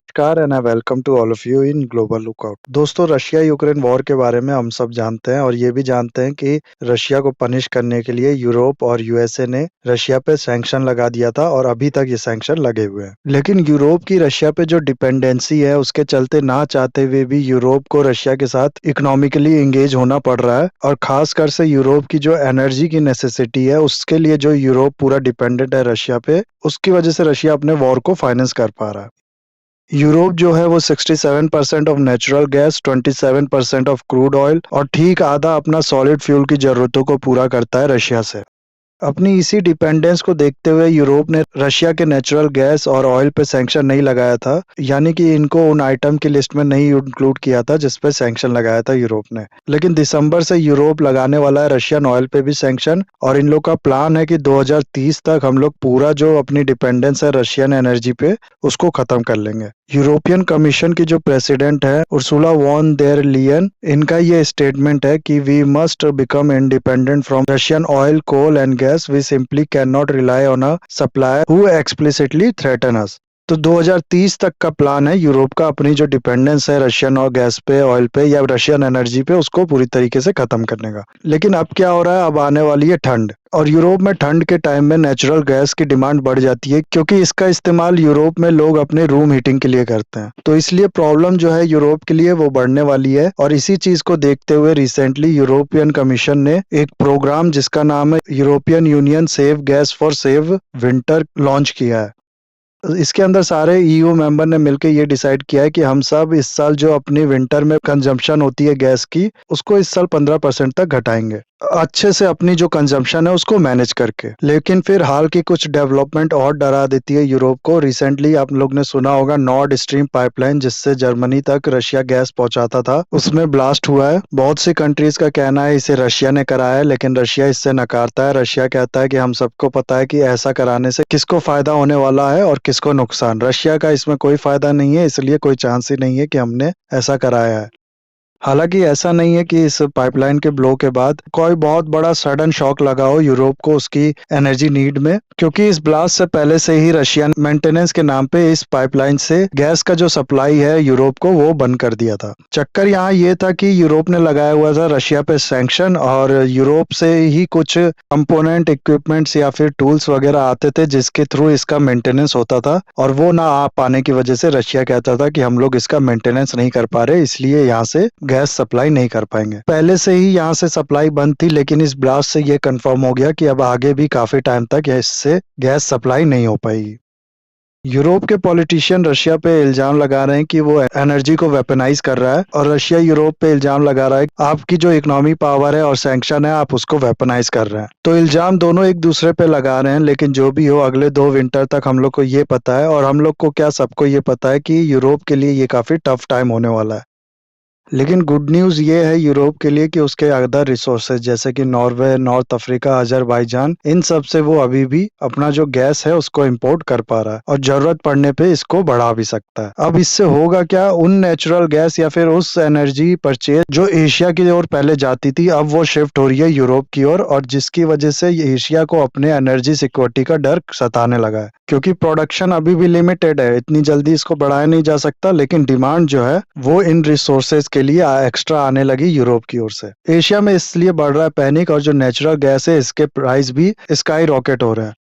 नमस्कार and I welcome to all of you in global lookout. दोस्तों, Russia Ukraine war के बारे में हम सब जानते हैं और ये भी जानते हैं कि रशिया को पनिश करने के लिए यूरोप और यूएसए ने रशिया पे सैंक्शन लगा दिया था और अभी तक ये सैंक्शन लगे हुए हैं। लेकिन यूरोप की रशिया पे जो डिपेंडेंसी है उसके चलते ना चाहते हुए भी यूरोप को रशिया के साथ इकोनॉमिकली एंगेज होना पड़ रहा है और खासकर से यूरोप की जो एनर्जी की नेसेसिटी है उसके लिए जो यूरोप पूरा डिपेंडेंट है रशिया पे, उसकी वजह से रशिया अपने वॉर को फाइनेंस कर पा रहा है। यूरोप जो है वो 67% of natural gas, 27% of crude oil और ठीक आधा अपना सॉलिड फ्यूल की जरूरतों को पूरा करता है रशिया से। अपनी इसी डिपेंडेंस को देखते हुए यूरोप ने रशिया के नेचुरल गैस और ऑयल पे सैंक्शन नहीं लगाया था, यानी कि इनको उन आइटम की लिस्ट में नहीं इंक्लूड किया था जिस पे सैंक्शन लगाया था यूरोप ने। लेकिन दिसंबर से यूरोप लगाने वाला है रशियन ऑयल पे भी सैंक्शन और इन लोग का प्लान है कि 2030 तक हम लोग पूरा जो अपनी डिपेंडेंस है रशियन एनर्जी पे उसको खत्म कर लेंगे। यूरोपियन कमीशन की जो प्रेसिडेंट है उर्सुला वॉन देर लियन, इनका ये स्टेटमेंट है कि we must become independent from Russian oil, coal and gas. We simply can not rely on a supplier who explicitly threaten us. तो 2030 तक का प्लान है यूरोप का अपनी जो डिपेंडेंस है रशियन और गैस पे, ऑयल पे या रशियन एनर्जी पे, उसको पूरी तरीके से खत्म करने का। लेकिन अब क्या हो रहा है, अब आने वाली है ठंड और यूरोप में ठंड के टाइम में नेचुरल गैस की डिमांड बढ़ जाती है क्योंकि इसका इस्तेमाल यूरोप में लोग अपने रूम हीटिंग के लिए करते हैं। तो इसलिए प्रॉब्लम जो है यूरोप के लिए वो बढ़ने वाली है और इसी चीज को देखते हुए रिसेंटली यूरोपियन कमीशन ने एक प्रोग्राम जिसका नाम है European union save gas for save winter launch किया है। इसके अंदर सारे ईयू मेंबर ने मिलकर ये डिसाइड किया है कि हम सब इस साल जो अपनी विंटर में कंजम्पशन होती है गैस की, उसको इस साल 15% तक घटाएंगे, अच्छे से अपनी जो कंजम्पशन है उसको मैनेज करके। लेकिन फिर हाल की कुछ डेवलपमेंट और डरा देती है यूरोप को। रिसेंटली आप लोग ने सुना होगा नॉर्ड स्ट्रीम पाइपलाइन जिससे जर्मनी तक रशिया गैस पहुंचाता था, उसमें ब्लास्ट हुआ है। बहुत सी कंट्रीज का कहना है इसे रशिया ने कराया है, लेकिन रशिया इससे नकारता है। रशिया कहता है कि हम सबको पता है कि ऐसा कराने से किसको फायदा होने वाला है और किसको नुकसान। रशिया का इसमें कोई फायदा नहीं है, इसलिए कोई चांस ही नहीं है कि हमने ऐसा कराया है। हालांकि ऐसा नहीं है कि इस पाइपलाइन के ब्लो के बाद कोई बहुत बड़ा सडन शॉक लगा हो यूरोप को उसकी एनर्जी नीड में, क्योंकि इस ब्लास्ट से पहले से ही रशिया ने मेंटेनेंस के नाम पे इस पाइपलाइन से गैस का जो सप्लाई है यूरोप को वो बंद कर दिया था। चक्कर यहाँ ये था कि यूरोप ने लगाया हुआ था रशिया पे सैंक्शन और यूरोप से ही कुछ कंपोनेंट, इक्विपमेंट्स या फिर टूल्स वगैरह आते थे जिसके थ्रू इसका मेंटेनेंस होता था और वो ना आ पाने की वजह से रशिया कहता था कि हम लोग इसका मेंटेनेंस नहीं कर पा रहे, इसलिए यहाँ से गैस सप्लाई नहीं कर पाएंगे। पहले से ही यहाँ से सप्लाई बंद थी, लेकिन इस ब्लास्ट से ये कंफर्म हो गया कि अब आगे भी काफी टाइम तक इससे गैस सप्लाई नहीं हो पाएगी। यूरोप के पॉलिटिशियन रशिया पे इल्जाम लगा रहे हैं कि वो एनर्जी को वेपनाइज कर रहा है और रशिया यूरोप पे इल्जाम लगा रहा है आपकी जो इकोनॉमी पावर है और सैंक्शन है आप उसको वेपनाइज कर रहे हैं। तो इल्जाम दोनों एक दूसरे पे लगा रहे हैं, लेकिन जो भी हो अगले 2 विंटर तक हम लोग को ये पता है और हम लोग को क्या सबको ये पता है कि यूरोप के लिए ये काफी टफ टाइम होने वाला है। लेकिन गुड न्यूज़ ये है यूरोप के लिए कि उसके अदर रिसोर्सेज जैसे कि नॉर्वे, नॉर्थ अफ्रीका, अजरबैजान, इन सब से वो अभी भी अपना जो गैस है उसको इंपोर्ट कर पा रहा है और जरूरत पड़ने पे इसको बढ़ा भी सकता है। अब इससे होगा क्या, उन नेचुरल गैस या फिर उस एनर्जी परचेज जो एशिया की ओर पहले जाती थी अब वो शिफ्ट हो रही है यूरोप की ओर और जिसकी वजह से एशिया को अपने एनर्जी सिक्योरिटी का डर सताने लगा है, क्योंकि प्रोडक्शन अभी भी लिमिटेड है, इतनी जल्दी इसको बढ़ाया नहीं जा सकता। लेकिन डिमांड जो है वो इन रिसोर्सेज के लिए एक्स्ट्रा आने लगी यूरोप की ओर से। एशिया में इसलिए बढ़ रहा है पैनिक और जो नेचुरल गैस है इसके प्राइस भी स्काई रॉकेट हो रहा है।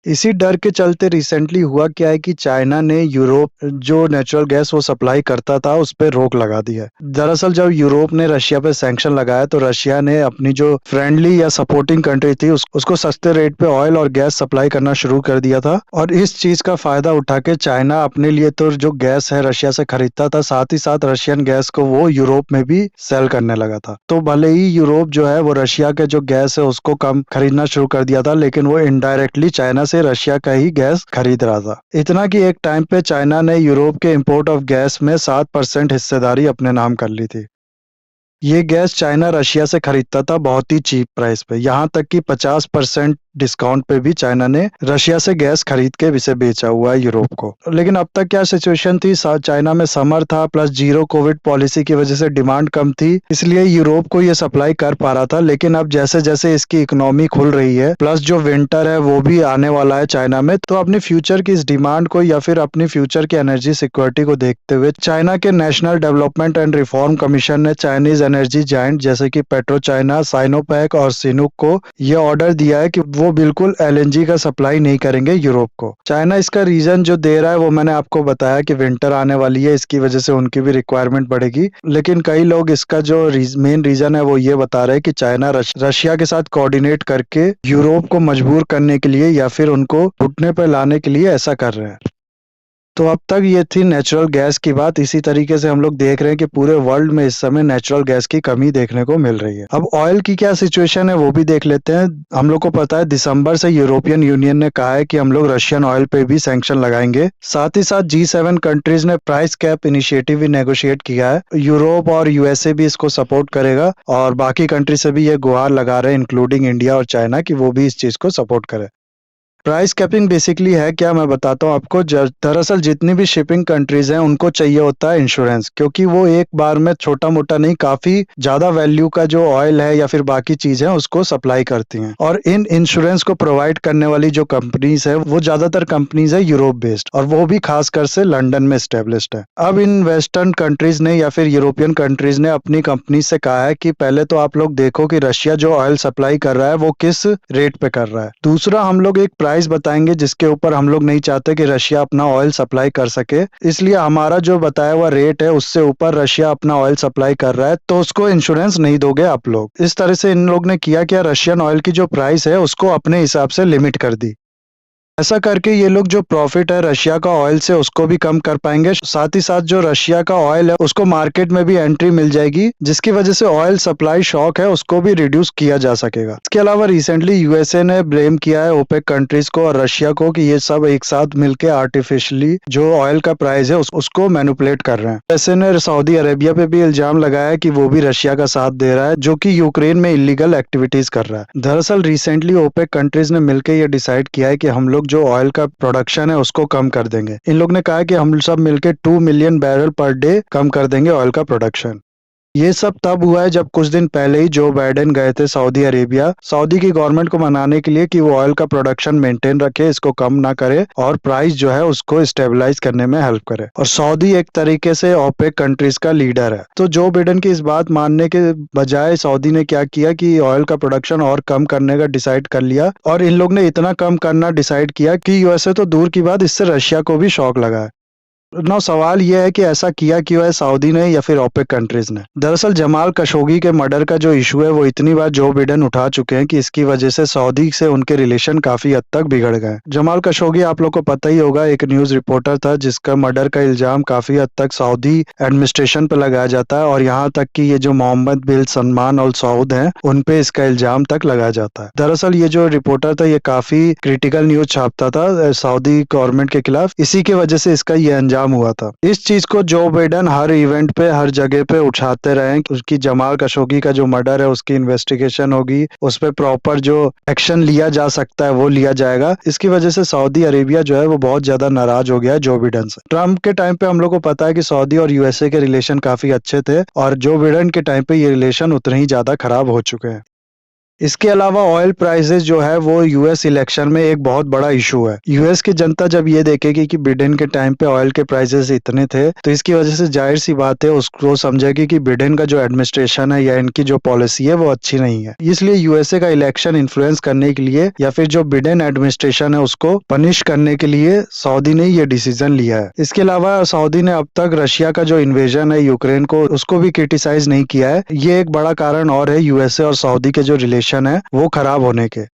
इसी डर के चलते रिसेंटली हुआ क्या है कि चाइना ने यूरोप जो नेचुरल गैस वो सप्लाई करता था उस पर रोक लगा दी है। दरअसल जब यूरोप ने रशिया पे सैंक्शन लगाया तो रशिया ने अपनी जो फ्रेंडली या सपोर्टिंग कंट्री थी उसको सस्ते रेट पे ऑयल और गैस सप्लाई करना शुरू कर दिया था और इस चीज का फायदा उठा के चाइना अपने लिए तो जो गैस है रशिया से खरीदता था, साथ ही साथ रशियन गैस को वो यूरोप में भी सेल करने लगा था। तो भले ही यूरोप जो है वो रशिया के जो गैस है उसको कम खरीदना शुरू कर दिया था, लेकिन वो इनडायरेक्टली चाइना से रशिया का ही गैस खरीद रहा था। इतना कि एक टाइम पे चाइना ने यूरोप के इंपोर्ट ऑफ गैस में 7% हिस्सेदारी अपने नाम कर ली थी। ये गैस चाइना रशिया से खरीदता था बहुत ही चीप प्राइस पे, यहाँ तक कि 50% डिस्काउंट पे भी चाइना ने रशिया से गैस खरीद के इसे बेचा हुआ है यूरोप को। लेकिन अब तक क्या सिचुएशन थी, चाइना में समर था प्लस जीरो कोविड पॉलिसी की वजह से डिमांड कम थी, इसलिए यूरोप को ये सप्लाई कर पा रहा था। लेकिन अब जैसे जैसे इसकी इकोनॉमी खुल रही है प्लस जो विंटर है वो भी आने वाला है चाइना में, तो अपनी फ्यूचर की इस डिमांड को या फिर अपनी फ्यूचर की एनर्जी सिक्योरिटी को देखते हुए चाइना के national development and reform commission ने चाइनीज एनर्जी जायंट जैसे कि पेट्रो चाइना, साइनोपैक और सिनुक को यह ऑर्डर दिया है कि वो बिल्कुल एलएनजी का सप्लाई नहीं करेंगे यूरोप को। चाइना इसका रीजन जो दे रहा है वो मैंने आपको बताया कि विंटर आने वाली है, इसकी वजह से उनकी भी रिक्वायरमेंट बढ़ेगी। लेकिन कई लोग इसका जो मेन रीजन है वो ये बता रहे हैं कि चाइना रशिया के साथ कोऑर्डिनेट करके यूरोप को मजबूर करने के लिए या फिर उनको घुटने पर लाने के लिए ऐसा कर रहे हैं। तो अब तक ये थी नेचुरल गैस की बात। इसी तरीके से हम लोग देख रहे हैं कि पूरे वर्ल्ड में इस समय नेचुरल गैस की कमी देखने को मिल रही है। अब ऑयल की क्या सिचुएशन है वो भी देख लेते हैं। हम लोग को पता है दिसंबर से यूरोपियन यूनियन ने कहा है कि हम लोग रशियन ऑयल पे भी सैंक्शन लगाएंगे। साथ ही साथ G7 कंट्रीज ने प्राइस कैप इनिशिएटिव भी नेगोशिएट किया है। यूरोप और यूएसए भी इसको सपोर्ट करेगा और बाकी कंट्री से भी ये गुहार लगा रहे हैं इंक्लूडिंग इंडिया और चाइना की वो भी इस चीज को सपोर्ट करे। प्राइस कैपिंग बेसिकली है क्या, मैं बताता हूँ आपको। दरअसल जितनी भी शिपिंग कंट्रीज हैं उनको चाहिए होता है इंश्योरेंस, क्योंकि वो एक बार में छोटा मोटा नहीं काफी ज्यादा वैल्यू का जो ऑयल है या फिर बाकी चीज है उसको सप्लाई करती हैं। और इन इंश्योरेंस को प्रोवाइड करने वाली जो कंपनीज है वो ज्यादातर कंपनीज है यूरोप बेस्ड और वो भी खासकर से लंदन में स्टेब्लिश्ड है। अब इन वेस्टर्न कंट्रीज ने या फिर यूरोपियन कंट्रीज ने अपनी कंपनी से कहा है कि पहले तो आप लोग देखो कि रशिया जो ऑयल सप्लाई कर रहा है वो किस रेट पे कर रहा है। दूसरा, हम लोग एक प्राइस बताएंगे जिसके ऊपर हम लोग नहीं चाहते कि रशिया अपना ऑयल सप्लाई कर सके, इसलिए हमारा जो बताया हुआ रेट है उससे ऊपर रशिया अपना ऑयल सप्लाई कर रहा है तो उसको इंश्योरेंस नहीं दोगे आप लोग। इस तरह से इन लोग ने किया क्या, रशियन ऑयल की जो प्राइस है उसको अपने हिसाब से लिमिट कर दी। ऐसा करके ये लोग जो प्रॉफिट है रशिया का ऑयल से उसको भी कम कर पाएंगे। साथ ही साथ जो रशिया का ऑयल है उसको मार्केट में भी एंट्री मिल जाएगी, जिसकी वजह से ऑयल सप्लाई शॉक है उसको भी रिड्यूस किया जा सकेगा। इसके अलावा रिसेंटली यूएसए ने ब्लेम किया है ओपेक कंट्रीज को और रशिया को कि ये सब एक साथ मिलकर आर्टिफिशियली जो ऑयल का प्राइस है उसको मैनिपुलेट कर रहे हैं। यूएसए ने सऊदी अरेबिया पे भी इल्जाम लगाया है कि वो भी रशिया का साथ दे रहा है जो कि यूक्रेन में इलीगल एक्टिविटीज कर रहा है। दरअसल रिसेंटली ओपेक कंट्रीज ने मिलकर ये डिसाइड किया है कि हम लोग जो ऑयल का प्रोडक्शन है उसको कम कर देंगे। इन लोग ने कहा है कि हम सब मिलकर 2 मिलियन बैरल पर डे कम कर देंगे ऑयल का प्रोडक्शन। ये सब तब हुआ है जब कुछ दिन पहले ही जो बाइडेन गए थे सऊदी अरेबिया, सऊदी की गवर्नमेंट को मनाने के लिए कि वो ऑयल का प्रोडक्शन मेंटेन रखे, इसको कम ना करे और प्राइस जो है उसको स्टेबलाइज करने में हेल्प करे। और सऊदी एक तरीके से ओपेक कंट्रीज का लीडर है। तो जो बाइडेन की इस बात मानने के बजाय सऊदी ने क्या किया कि ऑयल का प्रोडक्शन और कम करने का डिसाइड कर लिया और इन लोग ने इतना कम करना डिसाइड किया कि यूएसए तो दूर की बात, इससे रशिया को भी शॉक लगा है। ना सवाल यह है कि ऐसा किया क्यों है सऊदी ने या फिर ओपेक कंट्रीज ने। दरअसल जमाल खशोगी के मर्डर का जो इशू है वो इतनी बार जो बाइडेन उठा चुके हैं कि इसकी वजह से सऊदी से उनके रिलेशन काफी हद तक बिगड़ गए। जमाल खशोगी आप लोग को पता ही होगा, एक न्यूज रिपोर्टर था जिसका मर्डर का इल्जाम काफी हद तक सऊदी एडमिनिस्ट्रेशन पे लगाया जाता है और यहाँ तक कि ये जो मोहम्मद बिन सलमान और सऊद हैं उन पे इसका इल्जाम तक लगाया जाता है। दरअसल ये जो रिपोर्टर था ये काफी क्रिटिकल न्यूज छापता था सऊदी गवर्नमेंट के खिलाफ, इसी की वजह से इसका ये अंजाम हुआ था। इस चीज को जो बाइडेन हर इवेंट पे हर जगह पे उठाते रहे कि उसकी जमाल खशोगी का जो मर्डर है उसकी इन्वेस्टिगेशन होगी, उस पर प्रॉपर जो एक्शन लिया जा सकता है वो लिया जाएगा। इसकी वजह से सऊदी अरेबिया जो है वो बहुत ज्यादा नाराज हो गया है जो बाइडेन से। ट्रम्प के टाइम पे हम लोग को पता है कि सऊदी और यूएसए के रिलेशन काफी अच्छे थे और जो बाइडेन के टाइम पे ये रिलेशन उतने ही ज्यादा खराब हो चुके हैं। इसके अलावा ऑयल प्राइसेस जो है वो यूएस इलेक्शन में एक बहुत बड़ा इशू है। यूएस की जनता जब ये देखेगी कि बाइडेन के टाइम पे ऑयल के प्राइसेस इतने थे तो इसकी वजह से जाहिर सी बात है उसको समझेगी कि बाइडेन का जो एडमिनिस्ट्रेशन है या इनकी जो पॉलिसी है वो अच्छी नहीं है। इसलिए यूएसए का इलेक्शन इन्फ्लुएंस करने के लिए या फिर जो बाइडेन एडमिनिस्ट्रेशन है उसको पनिश करने के लिए सऊदी ने ये डिसीजन लिया है। इसके अलावा सऊदी ने अब तक रशिया का जो इन्वेजन है यूक्रेन को उसको भी क्रिटिसाइज नहीं किया है। ये एक बड़ा कारण और है यूएसए और सऊदी के जो रिलेशन है वो खराब होने के।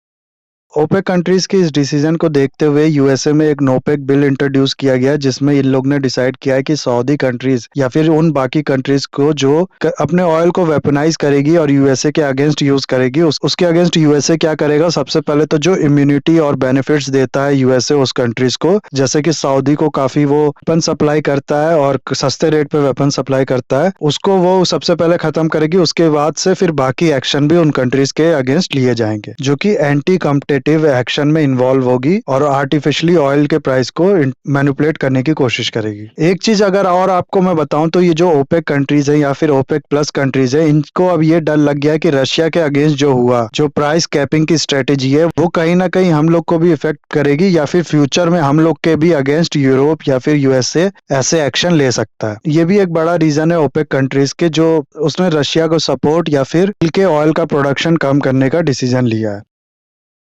ओपेक कंट्रीज के इस डिसीजन को देखते हुए यूएसए में एक नोपेक बिल इंट्रोड्यूस किया गया जिसमें इन लोग ने डिसाइड किया है कि सऊदी कंट्रीज या फिर उन बाकी कंट्रीज को जो अपने ऑयल को वेपनाइज करेगी और यूएसए के अगेंस्ट यूज करेगी उसके अगेंस्ट यूएसए क्या करेगा, सबसे पहले तो जो इम्यूनिटी और बेनिफिट्स देता है यूएसए उस कंट्रीज को, जैसे कि सऊदी को काफी वो वेपन सप्लाई करता है और सस्ते रेट पे वेपन सप्लाई करता है, उसको वो सबसे पहले खत्म करेगी। उसके बाद से फिर बाकी एक्शन भी उन कंट्रीज के अगेंस्ट लिए जाएंगे जो कि एंटी कॉम्पिटिटिव नेगेटिव एक्शन में इन्वॉल्व होगी और आर्टिफिशियली ऑयल के प्राइस को मैनिपुलेट करने की कोशिश करेगी। एक चीज अगर और आपको मैं बताऊं तो ये जो ओपेक कंट्रीज है या फिर ओपेक प्लस कंट्रीज है, इनको अब ये डर लग गया है कि रशिया के अगेंस्ट जो हुआ, जो प्राइस कैपिंग की स्ट्रेटेजी है, वो कहीं ना कहीं हम लोग को भी इफेक्ट करेगी या फिर फ्यूचर में हम लोग के भी अगेंस्ट यूरोप या फिर यूएसए ऐसे एक्शन ले सकता है। ये भी एक बड़ा रीजन है ओपेक कंट्रीज के जो उसने रशिया को सपोर्ट या फिर के ऑयल का प्रोडक्शन कम करने का डिसीजन लिया है।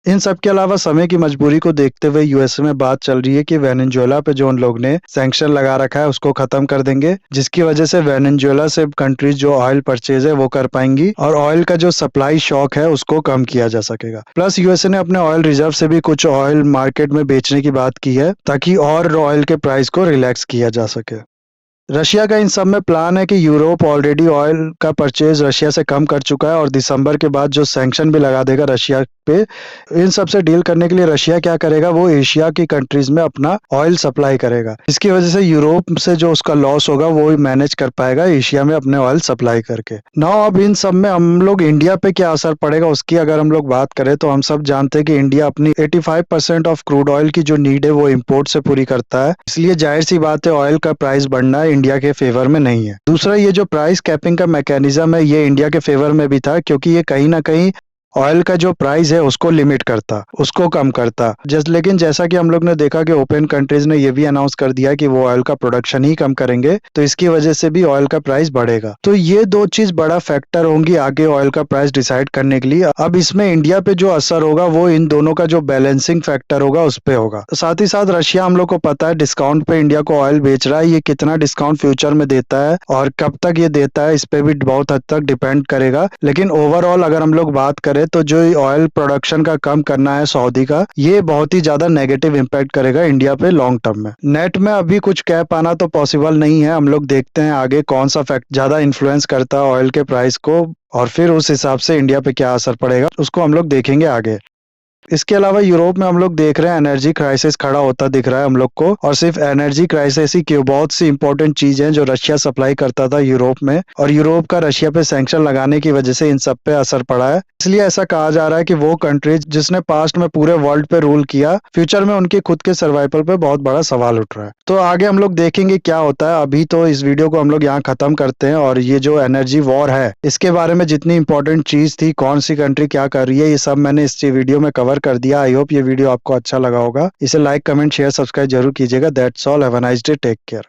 इन सब के अलावा समय की मजबूरी को देखते हुए यूएसए में बात चल रही है कि वेनेजुएला पे जो उन लोग ने सैंक्शन लगा रखा है उसको खत्म कर देंगे, जिसकी वजह से वेनेजुएला से कंट्रीज जो ऑयल परचेज है वो कर पाएंगी और ऑयल का जो सप्लाई शॉक है उसको कम किया जा सकेगा। प्लस यूएसए ने अपने ऑयल रिजर्व से भी कुछ ऑयल मार्केट में बेचने की बात की है ताकि और ऑयल के प्राइस को रिलैक्स किया जा सके। रशिया का इन सब में प्लान है कि यूरोप ऑलरेडी ऑयल का परचेज रशिया से कम कर चुका है और दिसंबर के बाद जो सैंक्शन भी लगा देगा रशिया पे। इन सब से डील करने के लिए रशिया क्या करेगा, वो एशिया की कंट्रीज में अपना ऑयल सप्लाई करेगा। इसकी वजह से यूरोप से जो उसका लॉस होगा वो मैनेज कर पाएगा एशिया में अपने ऑयल सप्लाई करके। नाउ अब इन सब में हम लोग इंडिया पे क्या असर पड़ेगा उसकी अगर हम लोग बात करें तो हम सब जानते हैं कि इंडिया अपनी 85% ऑफ क्रूड ऑयल की जो नीड है वो इम्पोर्ट से पूरी करता है, इसलिए जाहिर सी बात है ऑयल का प्राइस बढ़ना है इंडिया के फेवर में नहीं है। दूसरा, ये जो प्राइस कैपिंग का मैकेनिज्म है ये इंडिया के फेवर में भी था क्योंकि ये कहीं ना कहीं ऑयल का जो प्राइस है उसको लिमिट करता, उसको कम करता। लेकिन जैसा कि हम लोग ने देखा कि ओपेन कंट्रीज ने ये भी अनाउंस कर दिया कि वो ऑयल का प्रोडक्शन ही कम करेंगे, तो इसकी वजह से भी ऑयल का प्राइस बढ़ेगा। तो ये दो चीज बड़ा फैक्टर होंगी आगे ऑयल का प्राइस डिसाइड करने के लिए। अब इसमें इंडिया पे जो असर होगा वो इन दोनों का जो बैलेंसिंग फैक्टर होगा उस पे होगा। साथ ही साथ रशिया हम लोग को पता है डिस्काउंट पे इंडिया को ऑयल बेच रहा है, ये कितना डिस्काउंट फ्यूचर में देता है और कब तक ये देता है इस पे भी बहुत हद तक डिपेंड करेगा। लेकिन ओवरऑल अगर हम लोग बात करें तो जो ऑयल प्रोडक्शन का कम करना है सऊदी का, ये बहुत ही ज्यादा नेगेटिव इंपैक्ट करेगा इंडिया पे लॉन्ग टर्म में। नेट में अभी कुछ कह पाना तो पॉसिबल नहीं है, हम लोग देखते हैं आगे कौन सा फैक्ट ज्यादा इन्फ्लुएंस करता है ऑयल के प्राइस को और फिर उस हिसाब से इंडिया पे क्या असर पड़ेगा उसको हम लोग देखेंगे आगे। इसके अलावा यूरोप में हम लोग देख रहे हैं एनर्जी क्राइसिस खड़ा होता दिख रहा है हम लोग को, और सिर्फ एनर्जी क्राइसिस ही क्यों, बहुत सी इंपॉर्टेंट चीजें जो रशिया सप्लाई करता था यूरोप में और यूरोप का रशिया पे सैंक्शन लगाने की वजह से इन सब पे असर पड़ा है। इसलिए ऐसा कहा जा रहा है कि वो कंट्रीज जिसने पास्ट में पूरे वर्ल्ड पे रूल किया, फ्यूचर में उनके खुद के सर्वाइवल पे बहुत बड़ा सवाल उठ रहा है। तो आगे हम लोग देखेंगे क्या होता है। अभी तो इस वीडियो को हम लोग यहाँ खत्म करते हैं और ये जो एनर्जी वॉर है इसके बारे में जितनी इंपॉर्टेंट चीज थी, कौन सी कंट्री क्या कर रही है, ये सब मैंने इस वीडियो में कवर कर दिया। आई होप ये वीडियो आपको अच्छा लगा होगा। इसे लाइक, कमेंट, शेयर, सब्सक्राइब जरूर कीजिएगा। That's all, have a nice day, take care.